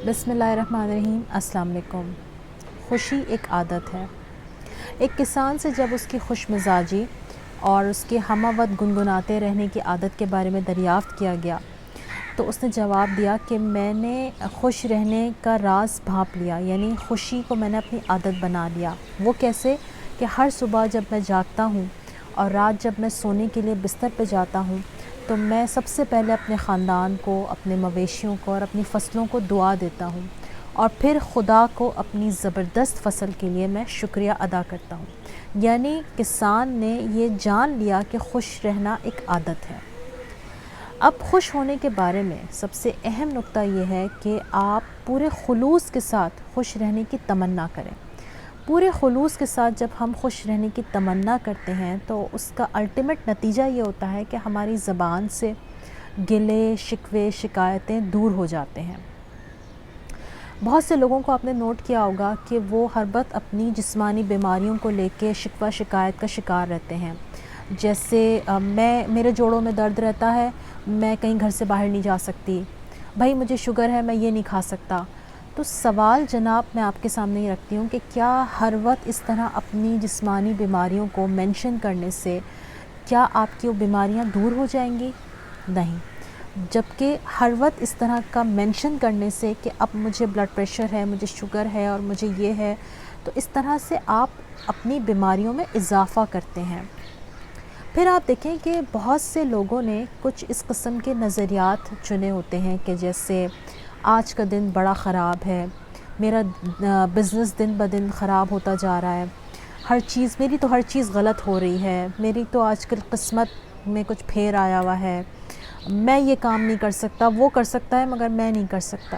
بسم اللہ الرحمن الرحیم۔ السلام علیکم۔ خوشی ایک عادت ہے۔ ایک کسان سے جب اس کی خوش مزاجی اور اس کے ہمہ وقت گنگناتے رہنے کی عادت کے بارے میں دریافت کیا گیا تو اس نے جواب دیا کہ میں نے خوش رہنے کا راز بھانپ لیا، یعنی خوشی کو میں نے اپنی عادت بنا لیا۔ وہ کیسے؟ کہ ہر صبح جب میں جاگتا ہوں اور رات جب میں سونے کے لیے بستر پہ جاتا ہوں تو میں سب سے پہلے اپنے خاندان کو، اپنے مویشیوں کو اور اپنی فصلوں کو دعا دیتا ہوں، اور پھر خدا کو اپنی زبردست فصل کے لیے میں شکریہ ادا کرتا ہوں۔ یعنی کسان نے یہ جان لیا کہ خوش رہنا ایک عادت ہے۔ اب خوش ہونے کے بارے میں سب سے اہم نقطہ یہ ہے کہ آپ پورے خلوص کے ساتھ خوش رہنے کی تمنا کریں۔ پورے خلوص کے ساتھ جب ہم خوش رہنے کی تمنا کرتے ہیں تو اس کا الٹیمیٹ نتیجہ یہ ہوتا ہے کہ ہماری زبان سے گلے، شکوے، شکایتیں دور ہو جاتے ہیں۔ بہت سے لوگوں کو آپ نے نوٹ کیا ہوگا کہ وہ ہر وقت اپنی جسمانی بیماریوں کو لے کے شکوہ شکایت کا شکار رہتے ہیں، جیسے میرے جوڑوں میں درد رہتا ہے، میں کہیں گھر سے باہر نہیں جا سکتی، بھائی مجھے شوگر ہے، میں یہ نہیں کھا سکتا۔ تو سوال جناب میں آپ کے سامنے ہی رکھتی ہوں کہ کیا ہر وقت اس طرح اپنی جسمانی بیماریوں کو مینشن کرنے سے کیا آپ کی وہ بیماریاں دور ہو جائیں گی؟ نہیں۔ جبکہ ہر وقت اس طرح کا مینشن کرنے سے کہ اب مجھے بلڈ پریشر ہے، مجھے شوگر ہے اور مجھے یہ ہے، تو اس طرح سے آپ اپنی بیماریوں میں اضافہ کرتے ہیں۔ پھر آپ دیکھیں کہ بہت سے لوگوں نے کچھ اس قسم کے نظریات چنے ہوتے ہیں کہ جیسے آج کا دن بڑا خراب ہے، میرا بزنس دن بدن خراب ہوتا جا رہا ہے، میری تو ہر چیز غلط ہو رہی ہے، میری تو آج کل قسمت میں کچھ پھیر آیا ہوا ہے، میں یہ کام نہیں کر سکتا، وہ کر سکتا ہے مگر میں نہیں کر سکتا۔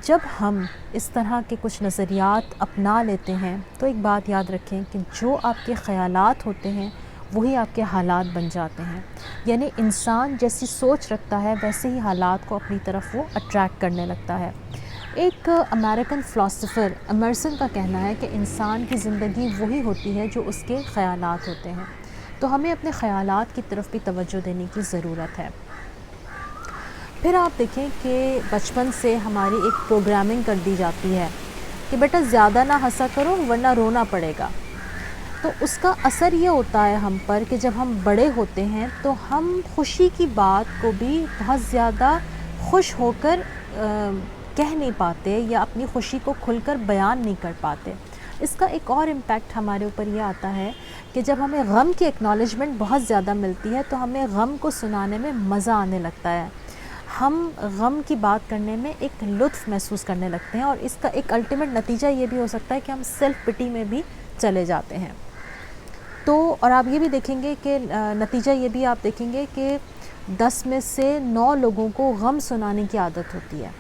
جب ہم اس طرح کے کچھ نظریات اپنا لیتے ہیں تو ایک بات یاد رکھیں کہ جو آپ کے خیالات ہوتے ہیں وہی آپ کے حالات بن جاتے ہیں، یعنی انسان جیسی سوچ رکھتا ہے ویسے ہی حالات کو اپنی طرف وہ اٹریکٹ کرنے لگتا ہے۔ ایک امریکن فلاسفر ایمرسن کا کہنا ہے کہ انسان کی زندگی وہی ہوتی ہے جو اس کے خیالات ہوتے ہیں، تو ہمیں اپنے خیالات کی طرف بھی توجہ دینے کی ضرورت ہے۔ پھر آپ دیکھیں کہ بچپن سے ہماری ایک پروگرامنگ کر دی جاتی ہے کہ بیٹا زیادہ نہ ہنسا کرو ورنہ رونا پڑے گا۔ تو اس کا اثر یہ ہوتا ہے ہم پر کہ جب ہم بڑے ہوتے ہیں تو ہم خوشی کی بات کو بھی بہت زیادہ خوش ہو کر کہہ نہیں پاتے یا اپنی خوشی کو کھل کر بیان نہیں کر پاتے۔ اس کا ایک اور امپیکٹ ہمارے اوپر یہ آتا ہے کہ جب ہمیں غم کی ایکنالجمنٹ بہت زیادہ ملتی ہے تو ہمیں غم کو سنانے میں مزہ آنے لگتا ہے، ہم غم کی بات کرنے میں ایک لطف محسوس کرنے لگتے ہیں، اور اس کا ایک الٹیمیٹ نتیجہ یہ بھی ہو سکتا ہے کہ ہم سیلف پٹی میں بھی چلے جاتے ہیں۔ تو اور آپ یہ بھی دیکھیں گے کہ نتیجہ یہ بھی آپ دیکھیں گے کہ 10 میں سے 9 لوگوں کو غم سنانے کی عادت ہوتی ہے۔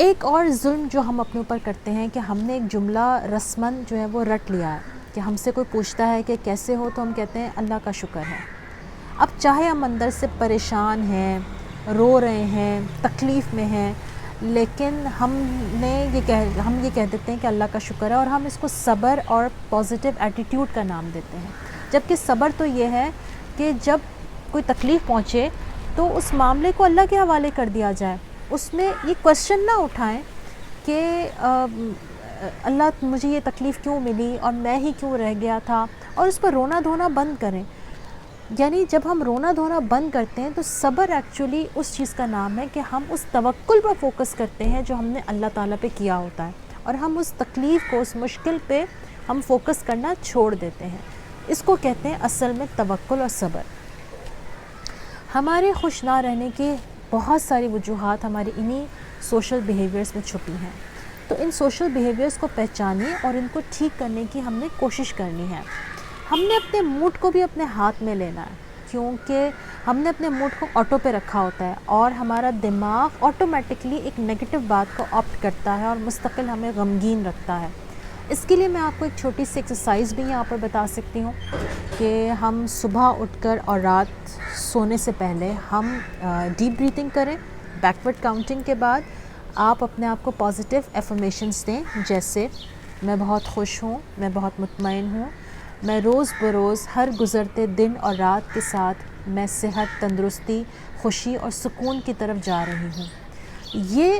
ایک اور ظلم جو ہم اپنے اوپر کرتے ہیں کہ ہم نے ایک جملہ رسماً جو ہے وہ رٹ لیا ہے کہ ہم سے کوئی پوچھتا ہے کہ کیسے ہو تو ہم کہتے ہیں اللہ کا شکر ہے۔ اب چاہے ہم اندر سے پریشان ہیں، رو رہے ہیں، تکلیف میں ہیں، لیکن ہم یہ کہہ دیتے ہیں کہ اللہ کا شکر ہے، اور ہم اس کو صبر اور پازیٹیو ایٹیٹیوڈ کا نام دیتے ہیں۔ جبکہ صبر تو یہ ہے کہ جب کوئی تکلیف پہنچے تو اس معاملے کو اللہ کے حوالے کر دیا جائے، اس میں یہ کوشچن نہ اٹھائیں کہ اللہ مجھے یہ تکلیف کیوں ملی اور میں ہی کیوں رہ گیا تھا، اور اس پر رونا دھونا بند کریں۔ یعنی جب ہم رونا دھونا بند کرتے ہیں تو صبر ایکچولی اس چیز کا نام ہے کہ ہم اس توکل پر فوکس کرتے ہیں جو ہم نے اللہ تعالیٰ پہ کیا ہوتا ہے، اور ہم اس تکلیف کو، اس مشکل پہ ہم فوکس کرنا چھوڑ دیتے ہیں۔ اس کو کہتے ہیں اصل میں توکل اور صبر۔ ہمارے خوش نہ رہنے کے بہت ساری وجوہات ہماری انہی سوشل بیہیویئرس میں چھپی ہیں، تو ان سوشل بیہیویئرس کو پہچانیے اور ان کو ٹھیک کرنے کی ہم نے کوشش کرنی ہے۔ ہم نے اپنے موڈ کو بھی اپنے ہاتھ میں لینا ہے، کیونکہ ہم نے اپنے موڈ کو آٹو پہ رکھا ہوتا ہے اور ہمارا دماغ آٹومیٹکلی ایک نیگیٹو بات کو آپٹ کرتا ہے اور مستقل ہمیں غمگین رکھتا ہے۔ اس کے لیے میں آپ کو ایک چھوٹی سی ایکسرسائز بھی یہاں پر بتا سکتی ہوں کہ ہم صبح اٹھ کر اور رات سونے سے پہلے ہم ڈیپ بریتھنگ کریں، بیکورڈ کاؤنٹنگ کے بعد آپ اپنے آپ کو پازیٹیو افرمیشنز دیں، جیسے میں بہت خوش ہوں، میں بہت مطمئن ہوں، میں روز بروز ہر گزرتے دن اور رات کے ساتھ میں صحت، تندرستی، خوشی اور سکون کی طرف جا رہی ہوں۔ یہ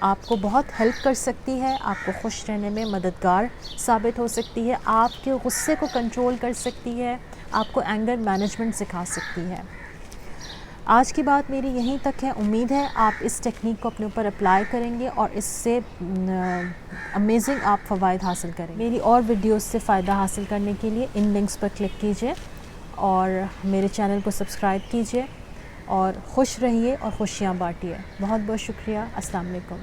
آپ کو بہت ہیلپ کر سکتی ہے، آپ کو خوش رہنے میں مددگار ثابت ہو سکتی ہے، آپ کے غصے کو کنٹرول کر سکتی ہے، آپ کو اینگر مینجمنٹ سکھا سکتی ہے۔ آج کی بات میری یہیں تک ہے، امید ہے آپ اس ٹیکنیک کو اپنے اوپر اپلائی کریں گے اور اس سے امیزنگ آپ فوائد حاصل کریں گے۔ میری اور ویڈیوز سے فائدہ حاصل کرنے کے لیے ان لنکس پر کلک کیجئے اور میرے چینل کو سبسکرائب کیجئے اور خوش رہیے اور خوشیاں بانٹیے۔ بہت بہت شکریہ۔ السلام علیکم۔